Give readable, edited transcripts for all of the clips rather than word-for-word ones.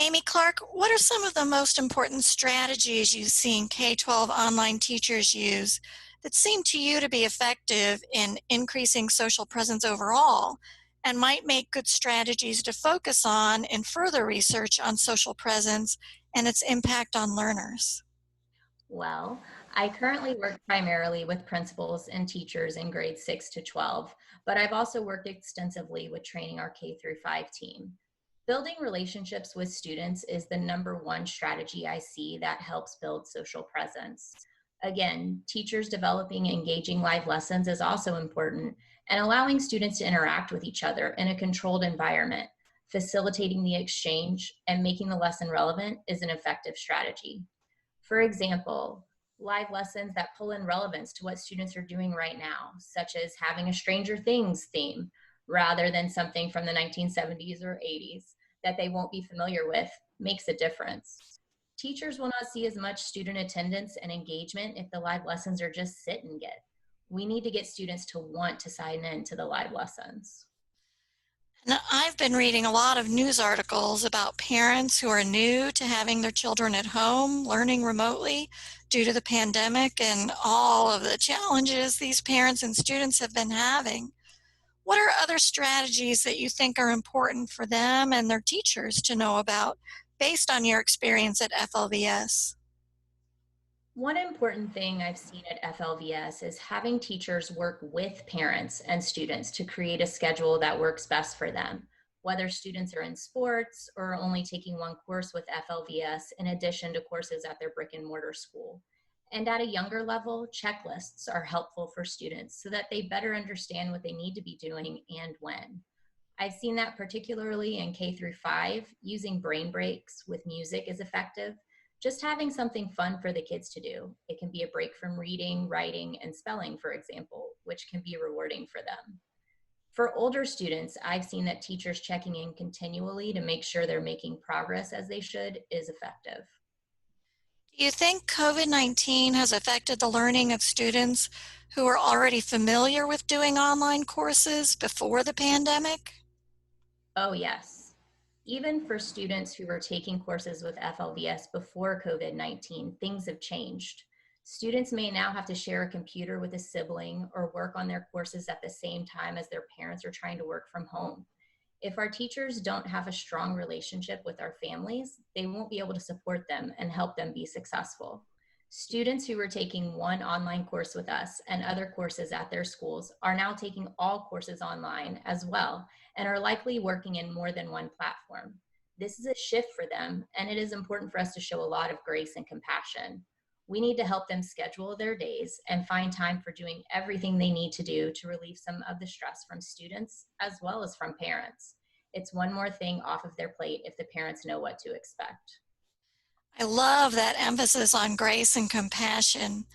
Amy Clark, what are some of the most important strategies you've seen K-12 online teachers use that seem to you to be effective in increasing social presence overall and might make good strategies to focus on in further research on social presence and its impact on learners? Well, I currently work primarily with principals and teachers in grades 6 to 12, but I've also worked extensively with training our K through 5 team. Building relationships with students is the number one strategy I see that helps build social presence. Again, teachers developing engaging live lessons is also important, and allowing students to interact with each other in a controlled environment, facilitating the exchange, and making the lesson relevant is an effective strategy. For example, live lessons that pull in relevance to what students are doing right now, such as having a Stranger Things theme rather than something from the 1970s or 80s that they won't be familiar with, makes a difference. Teachers will not see as much student attendance and engagement if the live lessons are just sit and get. We need to get students to want to sign in to the live lessons. Now, I've been reading a lot of news articles about parents who are new to having their children at home, learning remotely due to the pandemic and all of the challenges these parents and students have been having. What are other strategies that you think are important for them and their teachers to know about based on your experience at FLVS? One important thing I've seen at FLVS is having teachers work with parents and students to create a schedule that works best for them, whether students are in sports or only taking one course with FLVS in addition to courses at their brick and mortar school. And at a younger level, checklists are helpful for students so that they better understand what they need to be doing and when. I've seen that particularly in K through 5, using brain breaks with music is effective. Just having something fun for the kids to do. It can be a break from reading, writing, and spelling, for example, which can be rewarding for them. For older students, I've seen that teachers checking in continually to make sure they're making progress as they should is effective. Do you think COVID-19 has affected the learning of students who are already familiar with doing online courses before the pandemic? Oh, yes. Even for students who were taking courses with FLVS before COVID-19, things have changed. Students may now have to share a computer with a sibling or work on their courses at the same time as their parents are trying to work from home. If our teachers don't have a strong relationship with our families, they won't be able to support them and help them be successful. Students who were taking one online course with us and other courses at their schools are now taking all courses online as well and are likely working in more than one platform. This is a shift for them, and it is important for us to show a lot of grace and compassion. We need to help them schedule their days and find time for doing everything they need to do to relieve some of the stress from students as well as from parents. It's one more thing off of their plate if the parents know what to expect. I love that emphasis on grace and compassion.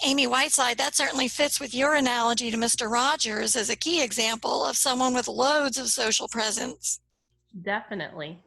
Aimee Whiteside, that certainly fits with your analogy to Mr. Rogers as a key example of someone with loads of social presence. Definitely.